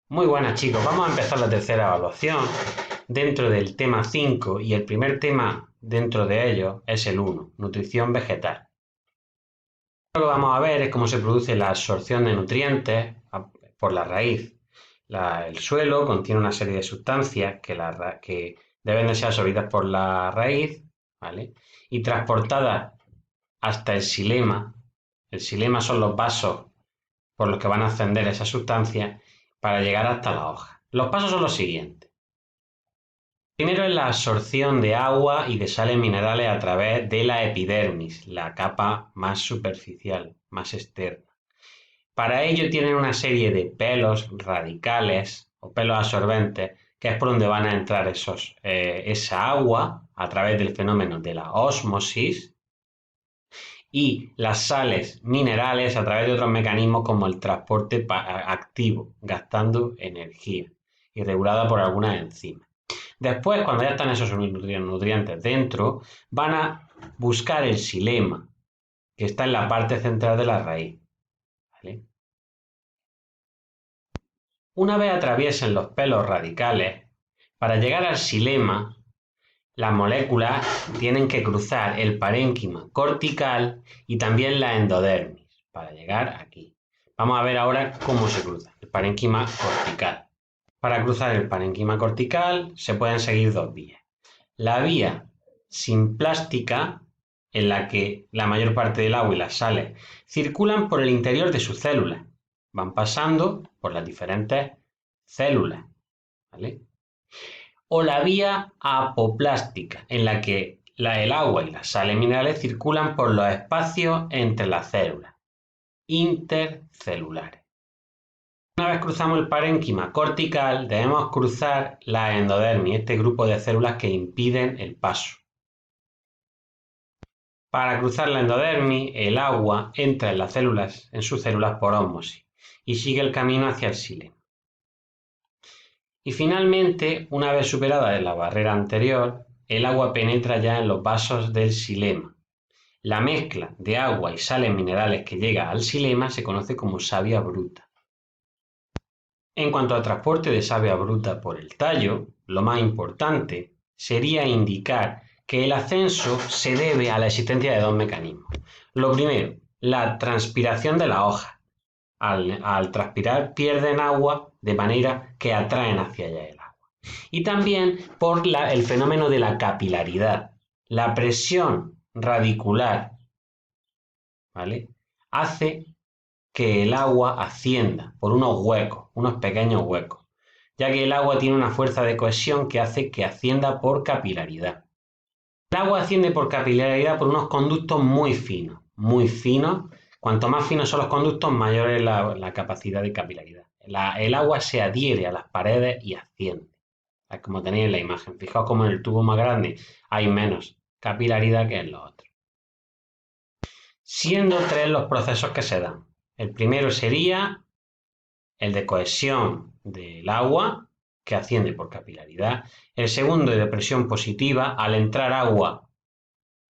Muy buenas chicos, vamos a empezar la tercera evaluación dentro del tema 5 y el primer tema dentro de ello es el 1, nutrición vegetal. Lo que vamos a ver es cómo se produce la absorción de nutrientes por la raíz. El suelo contiene una serie de sustancias que deben de ser absorbidas por la raíz, ¿vale? Y transportadas hasta el xilema. El xilema son los vasos por los que van a ascender esas sustancias para llegar hasta la hoja. Los pasos son los siguientes. Primero es la absorción de agua y de sales minerales a través de la epidermis, la capa más superficial, más externa. Para ello tienen una serie de pelos radicales o pelos absorbentes, que es por donde van a entrar esa agua a través del fenómeno de la ósmosis, y las sales minerales a través de otros mecanismos como el transporte activo, gastando energía y regulada por algunas enzimas. Después, cuando ya están esos nutrientes dentro, van a buscar el xilema, que está en la parte central de la raíz. ¿Vale? Una vez atraviesen los pelos radicales, para llegar al xilema, las moléculas tienen que cruzar el parénquima cortical y también la endodermis para llegar aquí. Vamos a ver ahora cómo se cruza el parénquima cortical. Para cruzar el parénquima cortical se pueden seguir dos vías. La vía simplástica, en la que la mayor parte del agua y las sales circulan por el interior de sus células, van pasando por las diferentes células, ¿vale? O la vía apoplástica, en la que el agua y las sales minerales circulan por los espacios entre las células intercelulares. Una vez cruzamos el parénquima cortical, debemos cruzar la endodermis, este grupo de células que impiden el paso. Para cruzar la endodermis, el agua entra en sus células por ósmosis, y sigue el camino hacia el xilema. Y finalmente, una vez superada la barrera anterior, el agua penetra ya en los vasos del xilema. La mezcla de agua y sales minerales que llega al xilema se conoce como savia bruta. En cuanto al transporte de savia bruta por el tallo, lo más importante sería indicar que el ascenso se debe a la existencia de dos mecanismos. Lo primero, la transpiración de la hoja. Al transpirar pierden agua de manera que atraen hacia allá el agua. Y también por el fenómeno de la capilaridad. La presión radicular, ¿vale?, hace que el agua ascienda por unos huecos, unos pequeños huecos, ya que el agua tiene una fuerza de cohesión que hace que ascienda por capilaridad. El agua asciende por capilaridad por unos conductos muy finos, muy finos. Cuanto más finos son los conductos, mayor es la capacidad de capilaridad. El agua se adhiere a las paredes y asciende, como tenéis en la imagen. Fijaos como en el tubo más grande hay menos capilaridad que en los otros. Siendo tres los procesos que se dan. El primero sería el de cohesión del agua, que asciende por capilaridad. El segundo de presión positiva, al entrar agua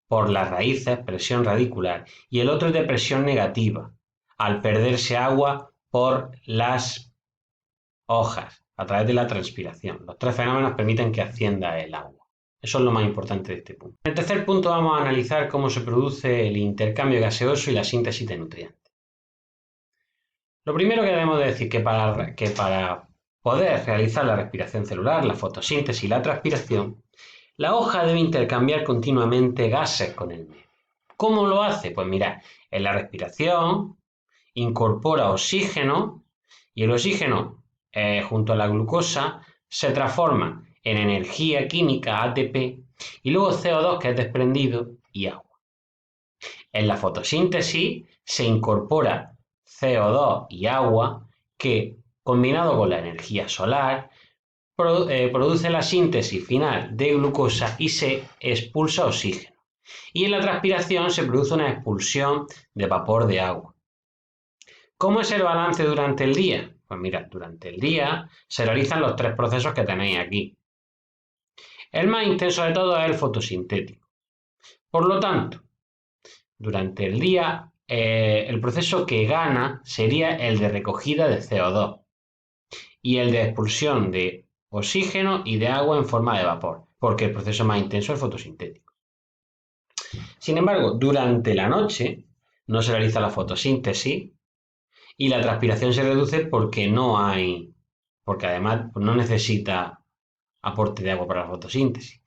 por las raíces, presión radicular. Y el otro de presión negativa, al perderse agua por las hojas, a través de la transpiración. Los tres fenómenos permiten que ascienda el agua. Eso es lo más importante de este punto. En el tercer punto vamos a analizar cómo se produce el intercambio gaseoso y la síntesis de nutrientes. Lo primero que debemos decir que para poder realizar la respiración celular, la fotosíntesis y la transpiración, la hoja debe intercambiar continuamente gases con el medio. ¿Cómo lo hace? Pues mirad, en la respiración incorpora oxígeno y el oxígeno, junto a la glucosa, se transforma en energía química ATP y luego CO2, que es desprendido, y agua. En la fotosíntesis se incorpora CO2 y agua que, combinado con la energía solar, produce la síntesis final de glucosa y se expulsa oxígeno. Y en la transpiración se produce una expulsión de vapor de agua. ¿Cómo es el balance durante el día? Pues mirad, durante el día se realizan los tres procesos que tenéis aquí. El más intenso de todos es el fotosintético. Por lo tanto, durante el día, el proceso que gana sería el de recogida de CO2. y el de expulsión de oxígeno y de agua en forma de vapor, porque el proceso más intenso es fotosintético. Sin embargo, durante la noche no se realiza la fotosíntesis y la transpiración se reduce porque además no necesita aporte de agua para la fotosíntesis.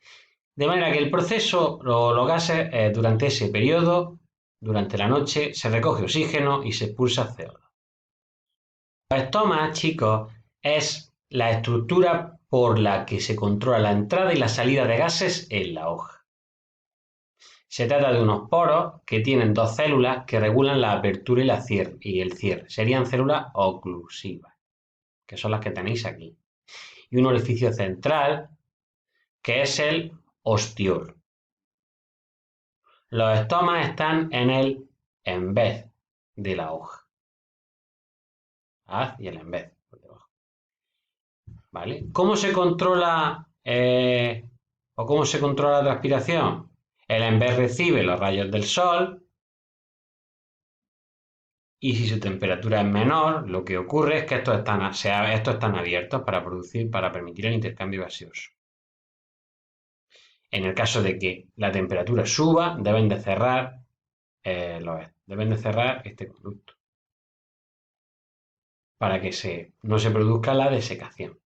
De manera que el proceso, los gases, durante ese periodo, durante la noche, se recoge oxígeno y se expulsa CO2. Los estomas, chicos, es la estructura por la que se controla la entrada y la salida de gases en la hoja. Se trata de unos poros que tienen dos células que regulan la apertura y el cierre. Serían células oclusivas, que son las que tenéis aquí. Y un orificio central, que es el ostiolo. Los estomas están en vez de la hoja. Haz y el en vez por debajo. ¿Vale? ¿Cómo se controla cómo se controla la transpiración? El en vez recibe los rayos del sol y si su temperatura es menor, lo que ocurre es que estos están abiertos para permitir el intercambio gaseoso. En el caso de que la temperatura suba, deben de cerrar este conducto para que no se produzca la desecación.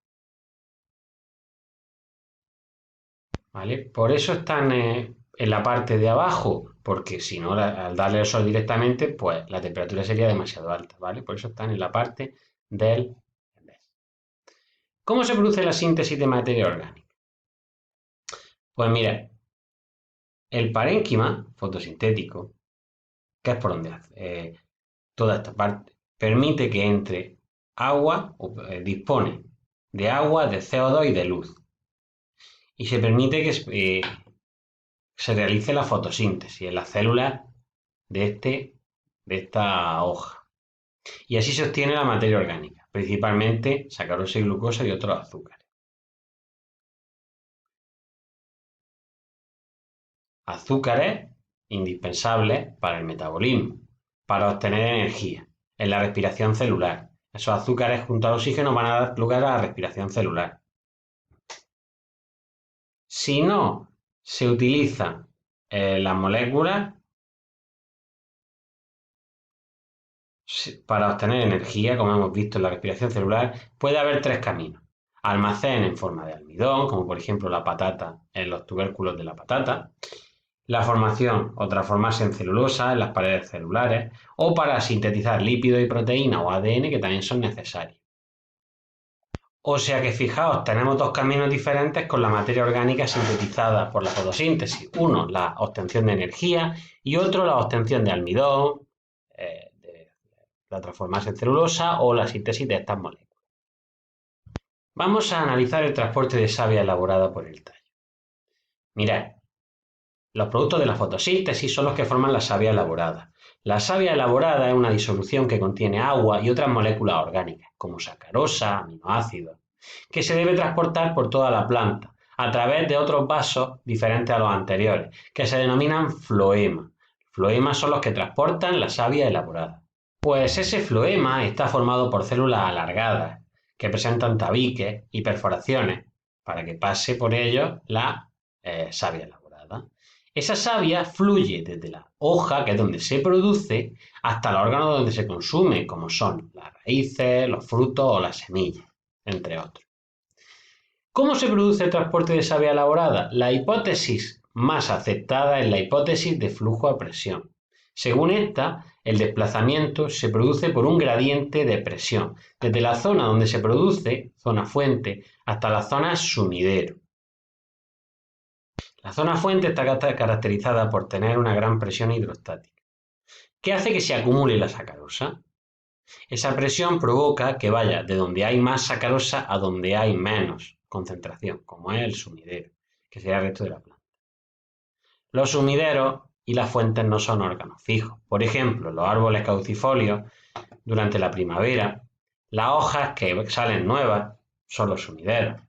¿Vale? Por eso están en la parte de abajo, porque si no, al darle el sol directamente, pues la temperatura sería demasiado alta, ¿vale? Por eso están en la parte del... ¿Cómo se produce la síntesis de materia orgánica? Pues mira, el parénquima fotosintético, que es por donde hace toda esta parte, permite que entre agua, dispone de agua, de CO2 y de luz. Y se permite que se realice la fotosíntesis en las células de esta hoja. Y así se obtiene la materia orgánica, principalmente sacarosa y glucosa y otros azúcares. Azúcares indispensables para el metabolismo, para obtener energía en la respiración celular. Esos azúcares junto al oxígeno van a dar lugar a la respiración celular. Si no se utilizan las moléculas para obtener energía, como hemos visto en la respiración celular, puede haber tres caminos. Almacén en forma de almidón, como por ejemplo la patata en los tubérculos de la patata. La formación o transformarse en celulosa en las paredes celulares, o para sintetizar lípidos y proteínas o ADN que también son necesarios. O sea que fijaos, tenemos dos caminos diferentes con la materia orgánica sintetizada por la fotosíntesis. Uno, la obtención de energía y otro, la obtención de almidón, la transformarse en celulosa o la síntesis de estas moléculas. Vamos a analizar el transporte de savia elaborada por el tallo. Mirad, los productos de la fotosíntesis son los que forman la savia elaborada. La savia elaborada es una disolución que contiene agua y otras moléculas orgánicas, como sacarosa, aminoácidos, que se debe transportar por toda la planta, a través de otros vasos diferentes a los anteriores, que se denominan floemas. Floemas son los que transportan la savia elaborada. Pues ese floema está formado por células alargadas, que presentan tabiques y perforaciones, para que pase por ellos la savia elaborada. Esa savia fluye desde la hoja, que es donde se produce, hasta los órganos donde se consume, como son las raíces, los frutos o las semillas, entre otros. ¿Cómo se produce el transporte de savia elaborada? La hipótesis más aceptada es la hipótesis de flujo a presión. Según esta, el desplazamiento se produce por un gradiente de presión, desde la zona donde se produce, zona fuente, hasta la zona sumidero. La zona fuente está caracterizada por tener una gran presión hidrostática. ¿Qué hace que se acumule la sacarosa? Esa presión provoca que vaya de donde hay más sacarosa a donde hay menos concentración, como es el sumidero, que sería el resto de la planta. Los sumideros y las fuentes no son órganos fijos. Por ejemplo, los árboles caducifolios, durante la primavera, las hojas que salen nuevas son los sumideros.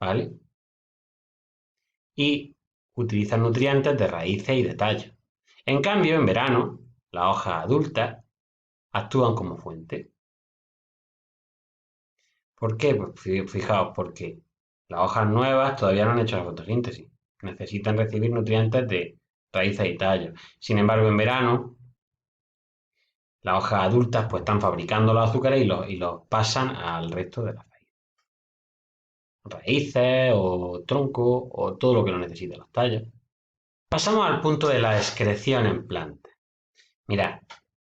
¿Vale? Y utilizan nutrientes de raíces y de tallos. En cambio, en verano, las hojas adultas actúan como fuente. ¿Por qué? Pues fijaos, porque las hojas nuevas todavía no han hecho la fotosíntesis. Necesitan recibir nutrientes de raíces y tallos. Sin embargo, en verano, las hojas adultas pues están fabricando los azúcares y los pasan al resto de las raíces o troncos o todo lo que no necesiten los tallos. Pasamos al punto de la excreción en plantas. Mirad,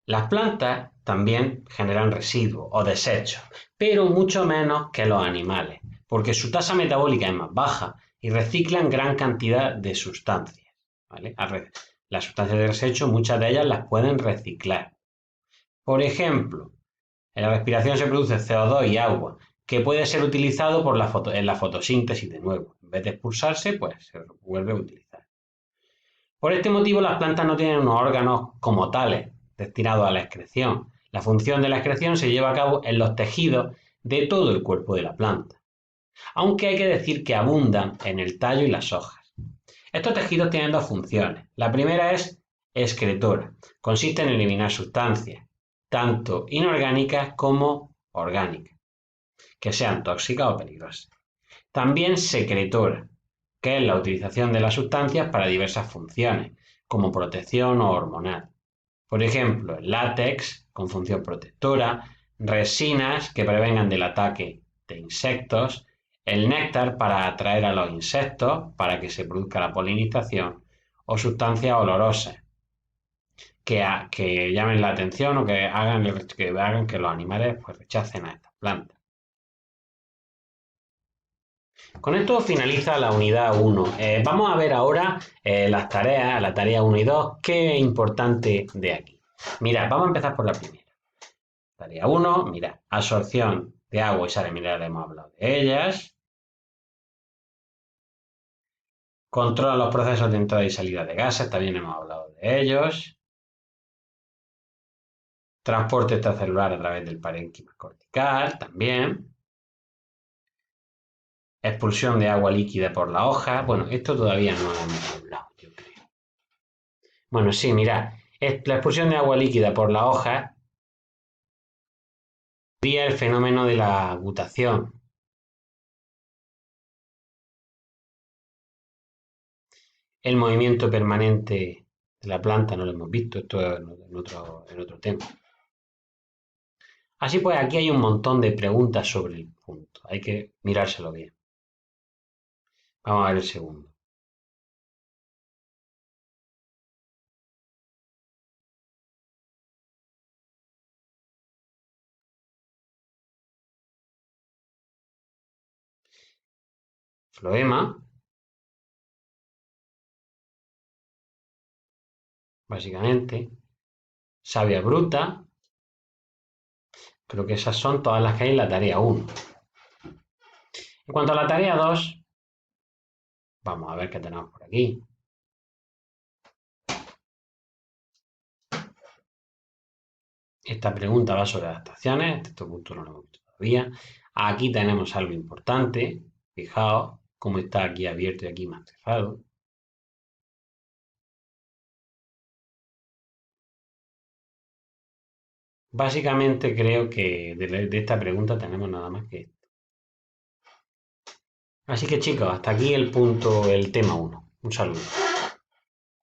las plantas también generan residuos o desechos, pero mucho menos que los animales, porque su tasa metabólica es más baja y reciclan gran cantidad de sustancias. ¿Vale? Las sustancias de desecho, muchas de ellas las pueden reciclar. Por ejemplo, en la respiración se produce CO2 y agua, que puede ser utilizado en la fotosíntesis de nuevo. En vez de expulsarse, pues se vuelve a utilizar. Por este motivo, las plantas no tienen unos órganos como tales, destinados a la excreción. La función de la excreción se lleva a cabo en los tejidos de todo el cuerpo de la planta, aunque hay que decir que abundan en el tallo y las hojas. Estos tejidos tienen dos funciones. La primera es excretora. Consiste en eliminar sustancias, tanto inorgánicas como orgánicas, que sean tóxicas o peligrosas. También secretora, que es la utilización de las sustancias para diversas funciones, como protección o hormonal. Por ejemplo, el látex, con función protectora, resinas que prevengan del ataque de insectos, el néctar para atraer a los insectos para que se produzca la polinización, o sustancias olorosas que llamen la atención o que hagan que los animales pues, rechacen a estas plantas. Con esto finaliza la unidad 1. Vamos a ver ahora las tareas, la tarea 1 y 2, qué es importante de aquí. Mirad, vamos a empezar por la primera. Tarea 1, mirad, absorción de agua y sales minerales, hemos hablado de ellas. Controla los procesos de entrada y salida de gases, también hemos hablado de ellos. Transporte extracelular a través del parénquima cortical, también. Expulsión de agua líquida por la hoja. Bueno, esto todavía no lo hemos hablado, yo creo. Bueno, sí, mirad, la expulsión de agua líquida por la hoja sería el fenómeno de la gutación. El movimiento permanente de la planta no lo hemos visto, esto es en otro tema. Así pues, aquí hay un montón de preguntas sobre el punto, hay que mirárselo bien. Vamos a ver el segundo. Floema, básicamente. Savia bruta. Creo que esas son todas las que hay en la tarea 1. En cuanto a la tarea 2, vamos a ver qué tenemos por aquí. Esta pregunta va sobre adaptaciones, este punto no lo hemos visto todavía. Aquí tenemos algo importante, fijaos cómo está aquí abierto y aquí más cerrado. Básicamente creo que de esta pregunta tenemos nada más que esto. Así que chicos, hasta aquí el tema 1. Un saludo.